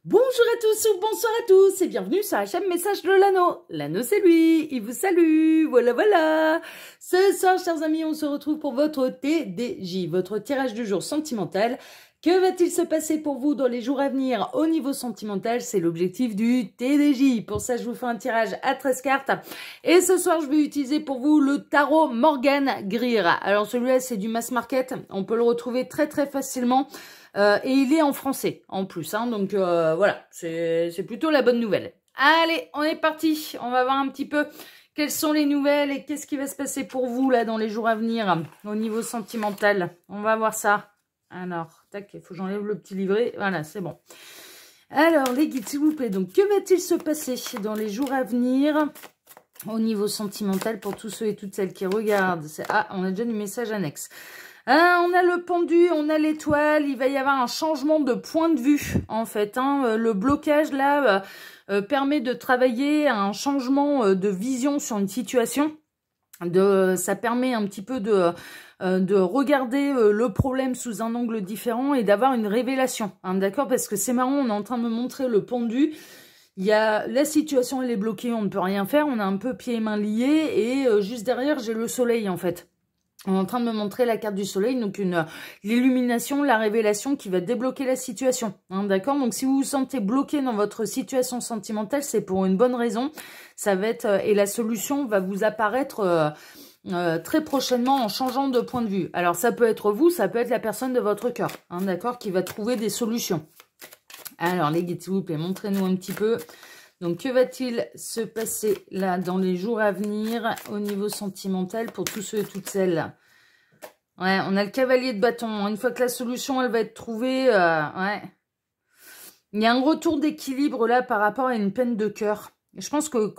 Bonjour à tous ou bonsoir à tous et bienvenue sur la chaîne Message de l'Anneau. L'Anneau c'est lui, il vous salue, voilà. Ce soir chers amis, on se retrouve pour votre TDJ, votre tirage du jour sentimental. Que va-t-il se passer pour vous dans les jours à venir au niveau sentimental? C'est l'objectif du TDJ. Pour ça, je vous fais un tirage à 13 cartes. Et ce soir, je vais utiliser pour vous le tarot Morgan Greer. Alors celui-là, c'est du mass market. On peut le retrouver très facilement. Et il est en français en plus, hein, donc voilà, c'est plutôt la bonne nouvelle. Allez, on est parti, on va voir un petit peu quelles sont les nouvelles et qu'est-ce qui va se passer pour vous là dans les jours à venir au niveau sentimental. On va voir ça. Alors, tac, il faut que j'enlève le petit livret, voilà, c'est bon. Alors, les guides, s'il vous plaît, donc que va-t-il se passer dans les jours à venir au niveau sentimental pour tous ceux et toutes celles qui regardent? Ah, on a déjà du message annexe. Hein, on a le pendu, on a l'étoile, il va y avoir un changement de point de vue en fait. Hein. Le blocage là permet de travailler un changement de vision sur une situation. Ça permet un petit peu de regarder le problème sous un angle différent et d'avoir une révélation. Hein, d'accord? Parce que c'est marrant, on est en train de me montrer le pendu. Il y a la situation, elle est bloquée, on ne peut rien faire, on a un peu pieds et mains liés et juste derrière j'ai le soleil en fait. On est en train de me montrer la carte du soleil, donc l'illumination, la révélation qui va débloquer la situation. Hein, d'accord? Donc si vous vous sentez bloqué dans votre situation sentimentale, c'est pour une bonne raison. Ça va être et la solution va vous apparaître très prochainement en changeant de point de vue. Alors ça peut être vous, ça peut être la personne de votre cœur, hein, d'accord, qui va trouver des solutions. Alors les guides, s'il vous plaît, montrez-nous un petit peu. Donc, que va-t-il se passer là dans les jours à venir au niveau sentimental pour tous ceux et toutes celles? Ouais, on a le cavalier de bâton. Une fois que la solution, elle va être trouvée, ouais. Il y a un retour d'équilibre là par rapport à une peine de cœur. Je pense que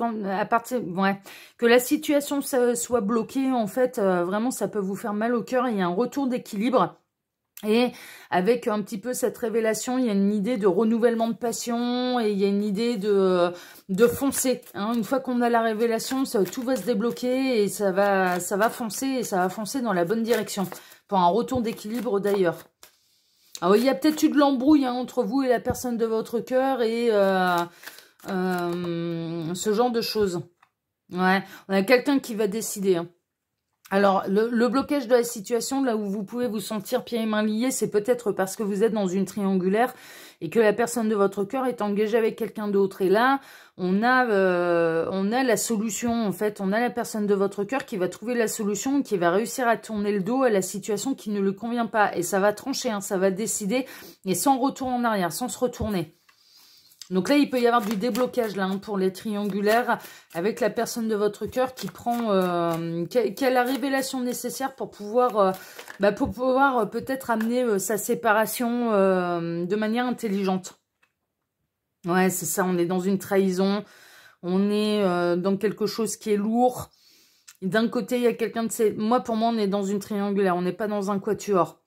que la situation soit bloquée, en fait, vraiment, ça peut vous faire mal au cœur. Il y a un retour d'équilibre. Et avec un petit peu cette révélation, il y a une idée de renouvellement de passion et il y a une idée de foncer. Hein. Une fois qu'on a la révélation, tout va se débloquer et ça va foncer et ça va foncer dans la bonne direction. Pour un retour d'équilibre d'ailleurs. Alors il y a peut-être eu de l'embrouille hein, entre vous et la personne de votre cœur et ce genre de choses. Ouais, on a quelqu'un qui va décider. Hein. Alors, le blocage de la situation, là où vous pouvez vous sentir pieds et mains liés, c'est peut-être parce que vous êtes dans une triangulaire et que la personne de votre cœur est engagée avec quelqu'un d'autre. Et là, on a la solution, en fait. On a la personne de votre cœur qui va trouver la solution, qui va réussir à tourner le dos à la situation qui ne lui convient pas. Et ça va trancher, hein, ça va décider, et sans retour en arrière, sans se retourner. Donc là, il peut y avoir du déblocage là hein, pour les triangulaires avec la personne de votre cœur qui prend, qui a la révélation nécessaire pour pouvoir peut-être amener sa séparation de manière intelligente. Ouais, c'est ça, on est dans une trahison, on est dans quelque chose qui est lourd. D'un côté, il y a quelqu'un de... pour moi, on est dans une triangulaire, on n'est pas dans un quatuor.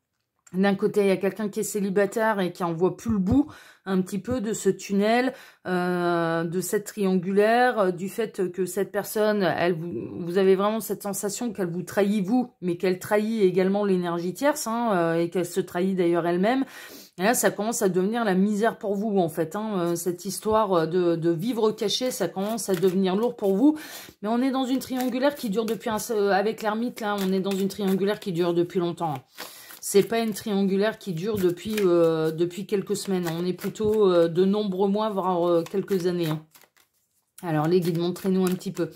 D'un côté, il y a quelqu'un qui est célibataire et qui en voit plus le bout un petit peu de ce tunnel, de cette triangulaire, du fait que cette personne, vous avez vraiment cette sensation qu'elle vous trahit vous, mais qu'elle trahit également l'énergie tierce, hein, et qu'elle se trahit d'ailleurs elle-même. Et là, ça commence à devenir la misère pour vous, en fait. Hein, cette histoire de vivre caché, ça commence à devenir lourd pour vous. Mais on est dans une triangulaire qui dure depuis... avec l'ermite, là, on est dans une triangulaire qui dure depuis longtemps. C'est pas une triangulaire qui dure depuis quelques semaines. On est plutôt de nombreux mois, voire quelques années. Hein. Alors, les guides, montrez-nous un petit peu.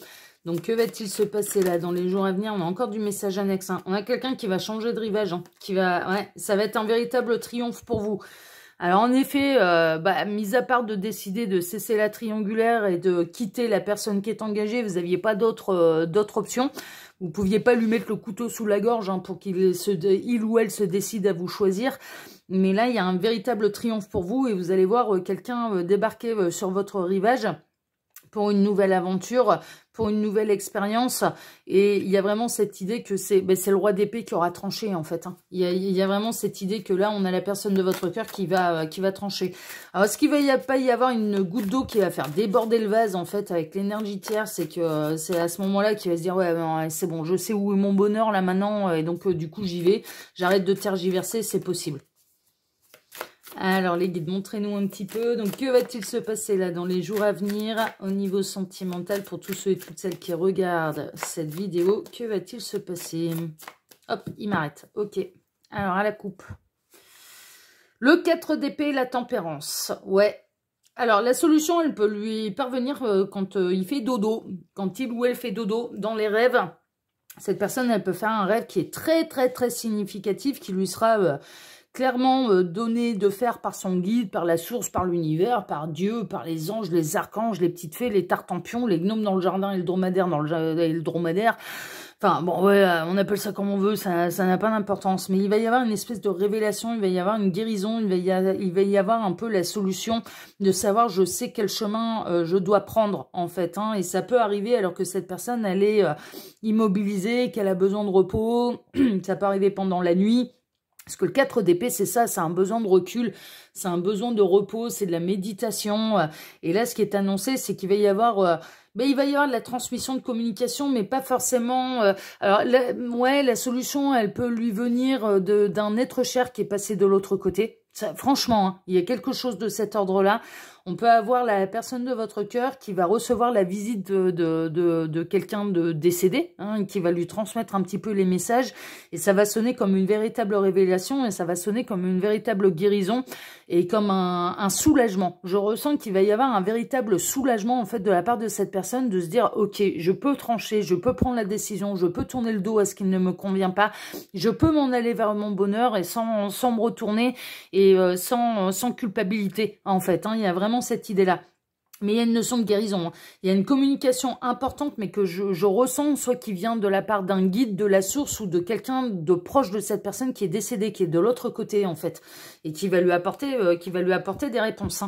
Donc, que va-t-il se passer là dans les jours à venir? On a encore du message annexe. Hein. On a quelqu'un qui va changer de rivage. Hein, ça va être un véritable triomphe pour vous. Alors, en effet, mis à part de décider de cesser la triangulaire et de quitter la personne qui est engagée, vous n'aviez pas d'autres options. Vous pouviez pas lui mettre le couteau sous la gorge hein, pour qu'il ou elle se décide à vous choisir. Mais là, il y a un véritable triomphe pour vous et vous allez voir quelqu'un débarquer sur votre rivage pour une nouvelle aventure, pour une nouvelle expérience. Et il y a vraiment cette idée que c'est le roi d'épée qui aura tranché, en fait. Hein. Il y a vraiment cette idée que là, on a la personne de votre cœur qui va trancher. Alors, est-ce qu'il va pas y avoir une goutte d'eau qui va faire déborder le vase, en fait, avec l'énergie tierce? C'est que c'est à ce moment-là qu'il va se dire, ouais, c'est bon, je sais où est mon bonheur, là, maintenant, et donc, du coup, j'y vais. J'arrête de tergiverser, c'est possible. Alors les guides, montrez-nous un petit peu. Donc que va-t-il se passer là dans les jours à venir au niveau sentimental pour tous ceux et toutes celles qui regardent cette vidéo? Que va-t-il se passer? Hop, il m'arrête. Ok. Alors à la coupe. Le 4 d'épée, la tempérance. Ouais. Alors la solution, elle peut lui parvenir quand il fait dodo. Quand il ou elle fait dodo dans les rêves. Cette personne, elle peut faire un rêve qui est très, très, très significatif, qui lui sera clairement donné de faire par son guide, par la source, par l'univers, par Dieu, par les anges, les archanges, les petites fées, les tartempions, les gnomes dans le jardin et le dromadaire dans le dromadaire. Enfin, bon, ouais, on appelle ça comme on veut, ça n'a pas d'importance. Mais il va y avoir une espèce de révélation, il va y avoir une guérison, il va y avoir un peu la solution de savoir, je sais quel chemin je dois prendre, en fait. Hein, et ça peut arriver alors que cette personne, elle est immobilisée, qu'elle a besoin de repos. Ça peut arriver pendant la nuit. Parce que le 4 d'épée, c'est ça, c'est un besoin de recul, c'est un besoin de repos, c'est de la méditation. Et là, ce qui est annoncé, c'est qu'il va y avoir... il va y avoir de la transmission de communication, mais pas forcément... alors, la solution, elle peut lui venir d'un être cher qui est passé de l'autre côté. Ça, franchement, hein, il y a quelque chose de cet ordre-là. On peut avoir la personne de votre cœur qui va recevoir la visite de quelqu'un de décédé, hein, qui va lui transmettre un petit peu les messages. Et ça va sonner comme une véritable révélation et ça va sonner comme une véritable guérison et comme un soulagement. Je ressens qu'il va y avoir un véritable soulagement en fait de la part de cette personne de se dire « Ok, je peux trancher, je peux prendre la décision, je peux tourner le dos à ce qui ne me convient pas, je peux m'en aller vers mon bonheur et sans me retourner et sans culpabilité en fait. Hein, il y a vraiment cette idée-là. Mais il y a une notion de guérison. Hein. Il y a une communication importante, mais que je ressens, soit qui vient de la part d'un guide, de la source, ou de quelqu'un de proche de cette personne qui est décédée, qui est de l'autre côté, en fait, et qui va lui apporter des réponses.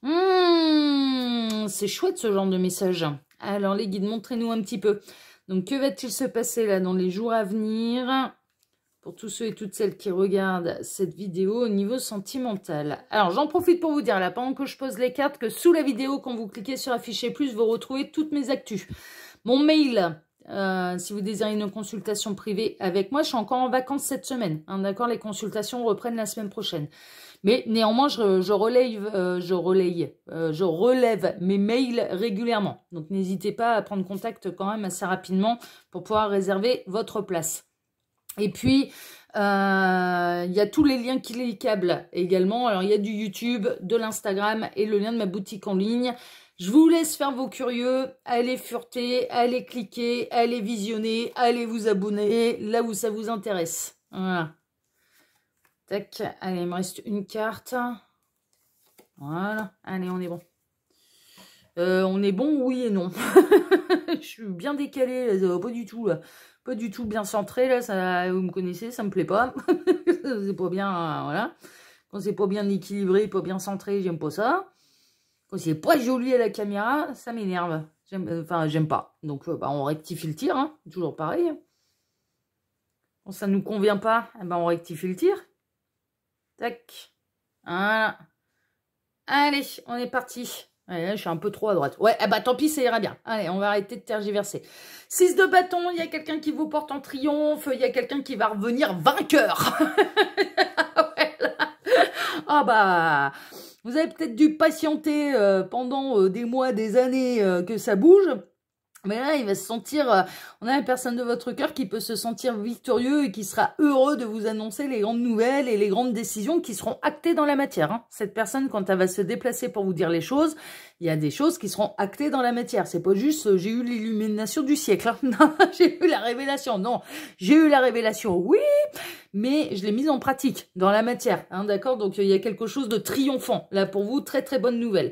Hein. C'est chouette, ce genre de message. Alors, les guides, montrez-nous un petit peu. Donc, que va-t-il se passer, là, dans les jours à venir pour tous ceux et toutes celles qui regardent cette vidéo au niveau sentimental? Alors, j'en profite pour vous dire, là, pendant que je pose les cartes, que sous la vidéo, quand vous cliquez sur afficher plus, vous retrouvez toutes mes actus. Mon mail, si vous désirez une consultation privée avec moi, je suis encore en vacances cette semaine. Hein, d'accord, les consultations reprennent la semaine prochaine. Mais néanmoins, je relève mes mails régulièrement. Donc, n'hésitez pas à prendre contact quand même assez rapidement pour pouvoir réserver votre place. Et puis, il y a tous les liens cliquables également. Alors, il y a du YouTube, de l'Instagram et le lien de ma boutique en ligne. Je vous laisse faire vos curieux, allez fureter, allez cliquer, allez visionner, allez vous abonner là où ça vous intéresse. Voilà. Tac, allez, il me reste une carte. Voilà, allez, on est bon. On est bon, oui et non. Je suis bien décalée, pas du tout là. Pas du tout bien centré, là, ça, vous me connaissez, ça me plaît pas. C'est pas bien, voilà. Quand c'est pas bien équilibré, pas bien centré, j'aime pas ça. Quand c'est pas joli à la caméra, ça m'énerve. Enfin, j'aime pas. Donc, on rectifie le tir, hein. Toujours pareil. Quand ça nous convient pas, on rectifie le tir. Tac. Voilà. Allez, on est parti. Allez, là, je suis un peu trop à droite. Ouais, tant pis, ça ira bien. Allez, on va arrêter de tergiverser. 6 de bâton, il y a quelqu'un qui vous porte en triomphe, il y a quelqu'un qui va revenir vainqueur. Ouais, vous avez peut-être dû patienter pendant des mois, des années que ça bouge. Mais là, il va se sentir, on a la personne de votre cœur qui peut se sentir victorieux et qui sera heureux de vous annoncer les grandes nouvelles et les grandes décisions qui seront actées dans la matière. Hein. Cette personne, quand elle va se déplacer pour vous dire les choses, il y a des choses qui seront actées dans la matière. C'est pas juste, j'ai eu l'illumination du siècle. Hein. Non, j'ai eu la révélation. Non, j'ai eu la révélation, oui, mais je l'ai mise en pratique dans la matière. Hein, d'accord? Donc, il y a quelque chose de triomphant. Là, pour vous, très, très bonne nouvelle.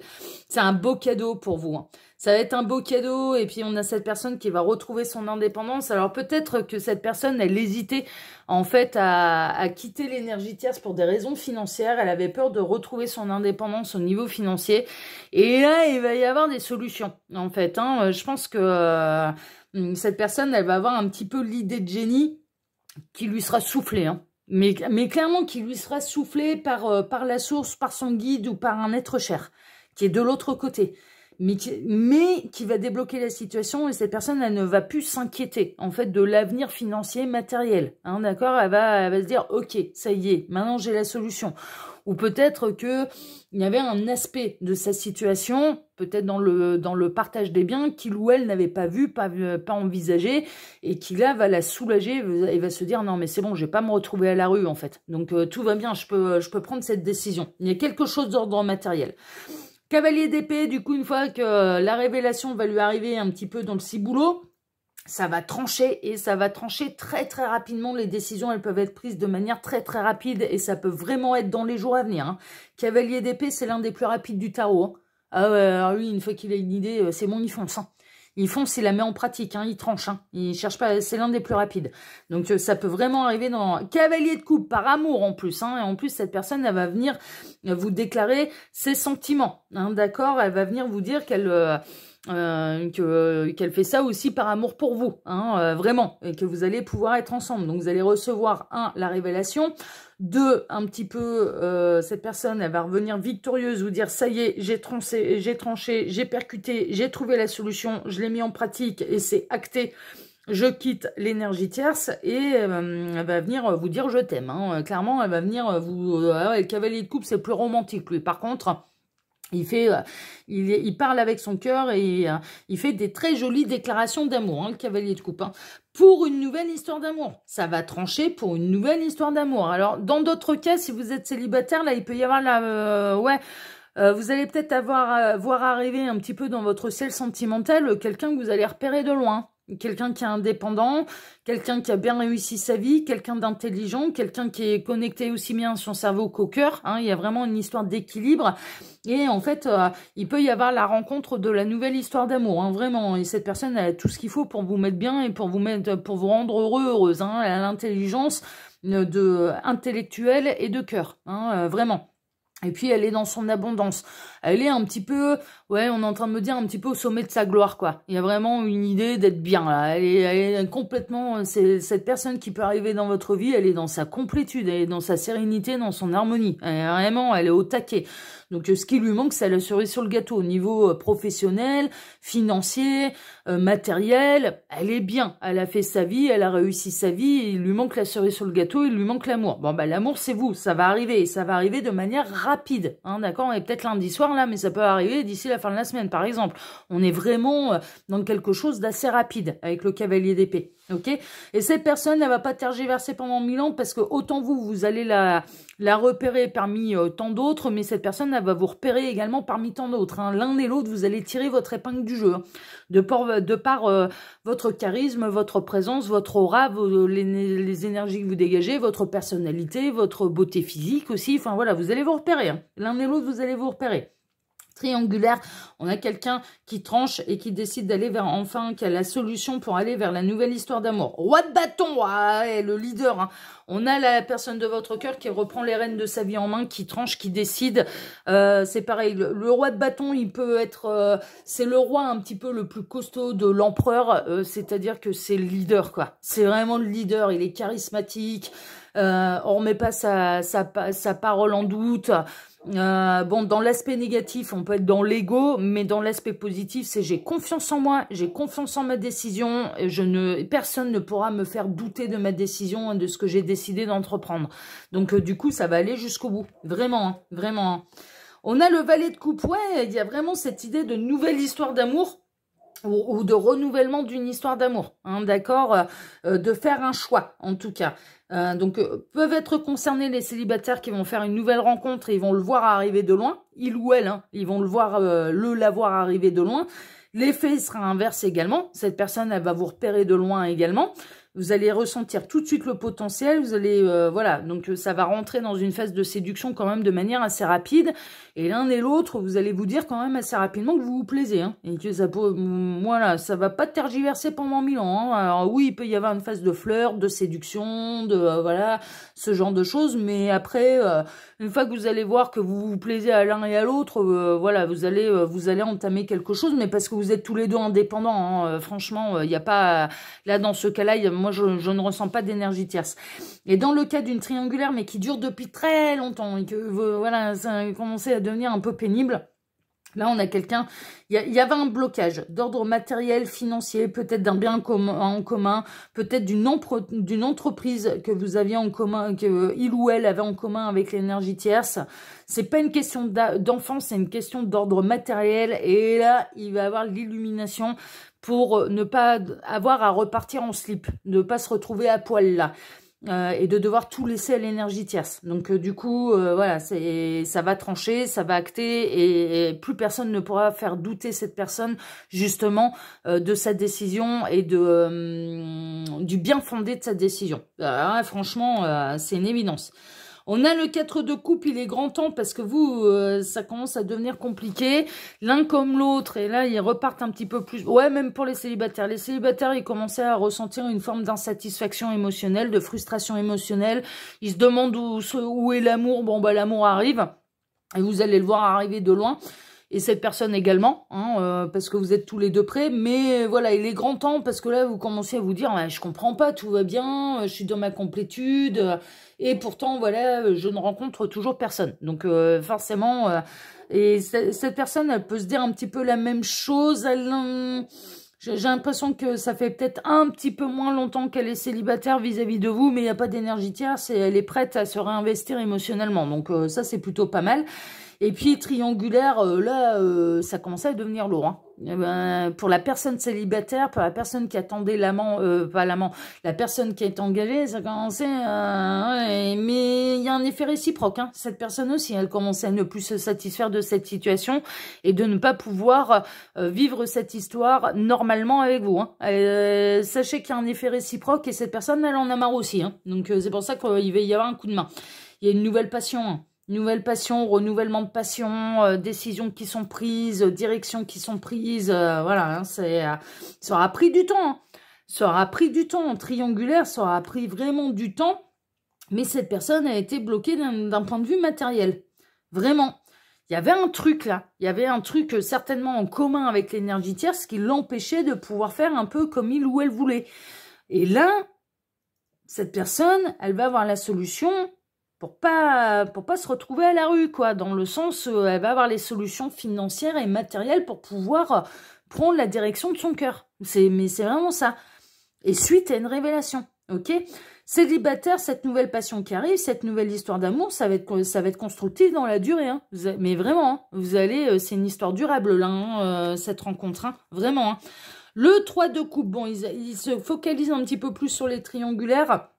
C'est un beau cadeau pour vous. Hein. Ça va être un beau cadeau et puis on a cette personne qui va retrouver son indépendance. Alors peut-être que cette personne, elle hésitait en fait à quitter l'énergie tierce pour des raisons financières. Elle avait peur de retrouver son indépendance au niveau financier. Et là, il va y avoir des solutions en fait. Hein. Je pense que cette personne, elle va avoir un petit peu l'idée de génie qui lui sera soufflée. Hein. Mais clairement qui lui sera soufflée par la source, par son guide ou par un être cher qui est de l'autre côté. Mais qui va débloquer la situation et cette personne, elle ne va plus s'inquiéter, en fait, de l'avenir financier matériel. Hein, d'accord? Elle va se dire, ok, ça y est, maintenant j'ai la solution. ou peut-être que il y avait un aspect de sa situation, peut-être dans le partage des biens, qu'il ou elle n'avait pas vu, pas envisagé, et qui là va la soulager et va se dire non mais c'est bon, je vais pas me retrouver à la rue en fait. Donc tout va bien, je peux prendre cette décision. Il y a quelque chose d'ordre matériel. Cavalier d'épée, du coup, une fois que la révélation va lui arriver un petit peu dans le ciboulot, ça va trancher et ça va trancher très très rapidement. Les décisions, elles peuvent être prises de manière très très rapide et ça peut vraiment être dans les jours à venir. Hein. Cavalier d'épée, c'est l'un des plus rapides du tarot. Hein. Ah ouais, alors lui, une fois qu'il a une idée, c'est bon, il fonce. Hein. Il fonce, il la met en pratique, hein, il tranche, hein, il cherche pas, c'est l'un des plus rapides. Donc ça peut vraiment arriver dans cavalier de coupe par amour en plus, hein, et en plus cette personne elle va venir vous déclarer ses sentiments, hein, d'accord, elle va venir vous dire qu'elle fait ça aussi par amour pour vous, hein, vraiment, et que vous allez pouvoir être ensemble. Donc vous allez recevoir la révélation. 2, un petit peu, cette personne, elle va revenir victorieuse, vous dire, ça y est, j'ai tranché, j'ai percuté, j'ai trouvé la solution, je l'ai mis en pratique et c'est acté. Je quitte l'énergie tierce et elle va venir vous dire je t'aime. Hein. Clairement, elle va venir vous... le cavalier de coupe, c'est plus romantique, lui. Par contre... Il parle avec son cœur et il fait des très jolies déclarations d'amour, hein, le cavalier de coupe. Hein, pour une nouvelle histoire d'amour. Ça va trancher pour une nouvelle histoire d'amour. Alors, dans d'autres cas, si vous êtes célibataire, là, il peut y avoir vous allez peut-être voir arriver un petit peu dans votre ciel sentimental quelqu'un que vous allez repérer de loin. Quelqu'un qui est indépendant, quelqu'un qui a bien réussi sa vie, quelqu'un d'intelligent, quelqu'un qui est connecté aussi bien à son cerveau qu'au cœur. Hein, il y a vraiment une histoire d'équilibre. Et en fait, il peut y avoir la rencontre de la nouvelle histoire d'amour, hein, vraiment. Et cette personne elle a tout ce qu'il faut pour vous mettre bien et pour vous rendre heureux, heureuse. Hein. Elle a l'intelligence intellectuelle et de cœur, hein, vraiment. Et puis, elle est dans son abondance. Elle est un petit peu, ouais, on est en train de me dire un petit peu au sommet de sa gloire, quoi. Il y a vraiment une idée d'être bien, là. Elle est complètement, c'est cette personne qui peut arriver dans votre vie, elle est dans sa complétude, elle est dans sa sérénité, dans son harmonie. Elle est au taquet. Donc, ce qui lui manque, c'est la cerise sur le gâteau. Au niveau professionnel, financier, matériel, elle est bien. Elle a fait sa vie, elle a réussi sa vie. Il lui manque la cerise sur le gâteau, il lui manque l'amour. Bon, bah, l'amour, c'est vous. Ça va arriver. Et ça va arriver de manière rapide. Hein, d'accord? Et peut-être lundi soir, là, mais ça peut arriver d'ici la fin de la semaine, par exemple. On est vraiment dans quelque chose d'assez rapide avec le cavalier d'épée. Ok? Et cette personne, elle va pas tergiverser pendant 1000 ans parce que autant vous allez la repérer parmi tant d'autres, mais cette personne, elle va vous repérer également parmi tant d'autres. Hein. L'un et l'autre, vous allez tirer votre épingle du jeu. Hein. De par votre charisme, votre présence, votre aura, les énergies que vous dégagez, votre personnalité, votre beauté physique aussi. Enfin voilà, vous allez vous repérer. Hein. L'un et l'autre, vous allez vous repérer. Triangulaire, on a quelqu'un qui tranche et qui décide d'aller qui a la solution pour aller vers la nouvelle histoire d'amour. Roi de bâton, ouais, le leader. Hein. On a la personne de votre cœur qui reprend les rênes de sa vie en main, qui tranche, qui décide. C'est pareil, le roi de bâton, il peut être... c'est le roi un petit peu le plus costaud de l'empereur, c'est-à-dire que c'est le leader, quoi. C'est vraiment le leader, il est charismatique, on remet pas sa parole en doute. Bon, dans l'aspect négatif, on peut être dans l'ego, mais dans l'aspect positif, c'est j'ai confiance en moi, j'ai confiance en ma décision, et personne ne pourra me faire douter de ma décision et de ce que j'ai décidé d'entreprendre. Donc, du coup, ça va aller jusqu'au bout. Vraiment, hein, vraiment. Hein. On a le valet de coupe, ouais, il y a vraiment cette idée de nouvelle histoire d'amour, ou de renouvellement d'une histoire d'amour, hein, d'accord, de faire un choix, en tout cas. Donc, peuvent être concernés les célibataires qui vont faire une nouvelle rencontre et ils vont le voir arriver de loin, il ou elle, hein, ils vont la voir arriver de loin. L'effet sera inverse également, cette personne, elle va vous repérer de loin également. Vous allez ressentir tout de suite le potentiel, vous allez, voilà, donc ça va rentrer dans une phase de séduction quand même de manière assez rapide, et l'un et l'autre, vous allez vous dire quand même assez rapidement que vous vous plaisez, hein, et que ça peut, voilà, ça va pas tergiverser pendant 1000 ans, hein. Alors oui, il peut y avoir une phase de flirt, de séduction, voilà, ce genre de choses, mais après, une fois que vous allez voir que vous vous plaisez à l'un et à l'autre, voilà, vous allez entamer quelque chose, mais parce que vous êtes tous les deux indépendants, hein, franchement, il n'y a pas, là, dans ce cas-là, moi, je ne ressens pas d'énergie tierce. Et dans le cas d'une triangulaire, mais qui dure depuis très longtemps, et que, voilà, ça a commencé à devenir un peu pénible, Là, on a quelqu'un, il y avait un blocage d'ordre matériel, financier, peut-être d'un bien en commun, peut-être d'une entreprise que vous aviez en commun, que il ou elle avait en commun avec l'énergie tierce. C'est pas une question d'enfant, c'est une question d'ordre matériel. Et là, il va y avoir l'illumination pour ne pas avoir à repartir en slip, ne pas se retrouver à poil là. Et de devoir tout laisser à l'énergie tierce. Donc du coup, voilà, ça va trancher, ça va acter, et plus personne ne pourra faire douter cette personne justement de sa décision et du bien fondé de sa décision. Franchement, c'est une évidence. On a le 4 de coupe, il est grand temps parce que vous, ça commence à devenir compliqué. L'un comme l'autre, et là, ils repartent un petit peu plus. Ouais, même pour les célibataires. Les célibataires, ils commençaient à ressentir une forme d'insatisfaction émotionnelle, de frustration émotionnelle. Ils se demandent où est l'amour. Bon, bah, l'amour arrive. Et vous allez le voir arriver de loin. Et cette personne également, hein, parce que vous êtes tous les deux prêts. Mais voilà, il est grand temps parce que là, vous commencez à vous dire, je comprends pas, tout va bien, je suis dans ma complétude. Et pourtant, voilà, je ne rencontre toujours personne. Donc forcément, et cette personne, elle peut se dire un petit peu la même chose. J'ai l'impression que ça fait peut-être un petit peu moins longtemps qu'elle est célibataire vis-à-vis de vous, mais il n'y a pas d'énergie tierce et elle est prête à se réinvestir émotionnellement. Donc ça, c'est plutôt pas mal. Et puis triangulaire, là, ça commençait à devenir lourd. Hein. Pour la personne célibataire, pour la personne qui attendait l'amant, pas l'amant, la personne qui est engagée, ça commençait ouais, mais il y a un effet réciproque. Hein. Cette personne aussi, elle commençait à ne plus se satisfaire de cette situation et de ne pas pouvoir vivre cette histoire normalement avec vous. Hein. Sachez qu'il y a un effet réciproque et cette personne, elle en a marre aussi. Hein. Donc c'est pour ça qu'il va y avoir un coup de main. Il y a une nouvelle passion. Hein. Nouvelle passion, renouvellement de passion, décisions qui sont prises, directions qui sont prises, voilà, hein, ça aura pris du temps, hein. Ça aura pris du temps, en triangulaire, ça aura pris vraiment du temps, mais cette personne a été bloquée d'un point de vue matériel, vraiment. Il y avait un truc là, il y avait un truc certainement en commun avec l'énergie tierce qui l'empêchait de pouvoir faire un peu comme il ou elle voulait. Et là, cette personne, elle va avoir la solution pour pas se retrouver à la rue, quoi, dans le sens où elle va avoir les solutions financières et matérielles pour pouvoir prendre la direction de son cœur. Mais c'est vraiment ça. Et suite à une révélation, ok? Célibataire, cette nouvelle passion qui arrive, cette nouvelle histoire d'amour, ça va être constructif dans la durée, hein. Mais vraiment, hein, vous allez, c'est une histoire durable, là, hein, cette rencontre, hein, vraiment. Hein. Le 3 de coupe, bon, ils se focalisent un petit peu plus sur les triangulaires.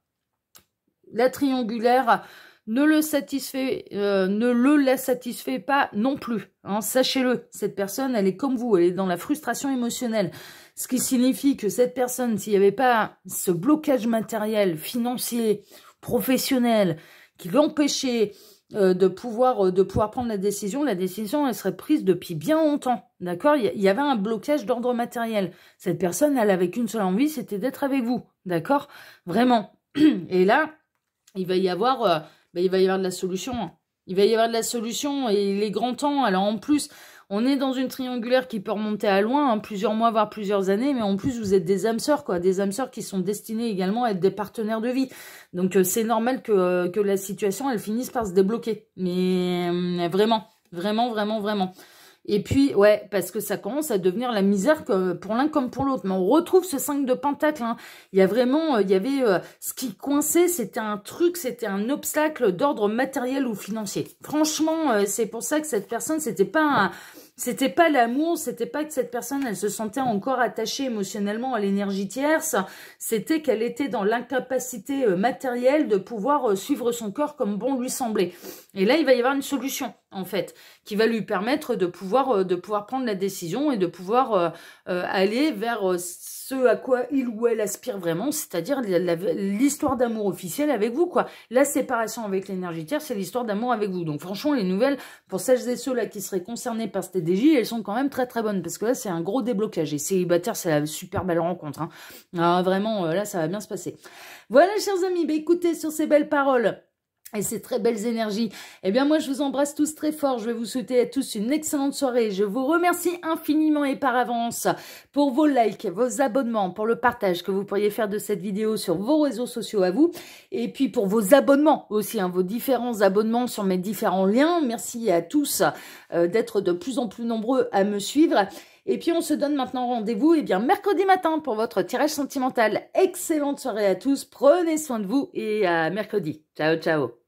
La triangulaire ne le la satisfait pas non plus. Hein, sachez-le, cette personne, elle est comme vous, elle est dans la frustration émotionnelle. Ce qui signifie que cette personne, s'il n'y avait pas ce blocage matériel, financier, professionnel, qui l'empêchait de pouvoir prendre la décision, elle serait prise depuis bien longtemps. D'accord? Il y avait un blocage d'ordre matériel. Cette personne, elle avait qu'une seule envie, c'était d'être avec vous. D'accord? Vraiment. Et là, il va y avoir de la solution. Hein. Il va y avoir de la solution et il est grand temps. Alors en plus, on est dans une triangulaire qui peut remonter à loin, hein, plusieurs mois, voire plusieurs années, mais en plus, vous êtes des âmes sœurs, quoi. Des âmes sœurs qui sont destinées également à être des partenaires de vie. Donc c'est normal que la situation, elle finisse par se débloquer. Mais vraiment, vraiment, vraiment, vraiment. Et puis, ouais, parce que ça commence à devenir la misère pour l'un comme pour l'autre. Mais on retrouve ce 5 de pentacle. Hein. Il y a vraiment, il y avait ce qui coinçait, c'était un truc, c'était un obstacle d'ordre matériel ou financier. Franchement, c'est pour ça que cette personne, c'était pas l'amour, c'était pas que cette personne, elle se sentait encore attachée émotionnellement à l'énergie tierce, c'était qu'elle était dans l'incapacité matérielle de pouvoir suivre son cœur comme bon lui semblait. Et là, il va y avoir une solution, en fait, qui va lui permettre de pouvoir prendre la décision et de pouvoir aller vers ce à quoi il ou elle aspire vraiment, c'est-à-dire l'histoire d'amour officielle avec vous, quoi. La séparation avec l'énergie tierce, c'est l'histoire d'amour avec vous. Donc franchement, les nouvelles, pour celles et ceux-là qui seraient concernés par cette DJ, elles sont quand même très très bonnes, parce que là, c'est un gros déblocage. Et célibataire, c'est la super belle rencontre. Hein. Alors, vraiment, là, ça va bien se passer. Voilà, chers amis, écoutez, sur ces belles paroles, et ces très belles énergies. Eh bien, moi, je vous embrasse tous très fort. Je vais vous souhaiter à tous une excellente soirée. Je vous remercie infiniment et par avance pour vos likes, vos abonnements, pour le partage que vous pourriez faire de cette vidéo sur vos réseaux sociaux à vous. Et puis, pour vos abonnements aussi, hein, vos différents abonnements sur mes différents liens. Merci à tous d'être de plus en plus nombreux à me suivre. Et puis, on se donne maintenant rendez-vous, eh bien, mercredi matin pour votre tirage sentimental. Excellente soirée à tous. Prenez soin de vous et à mercredi. Ciao, ciao.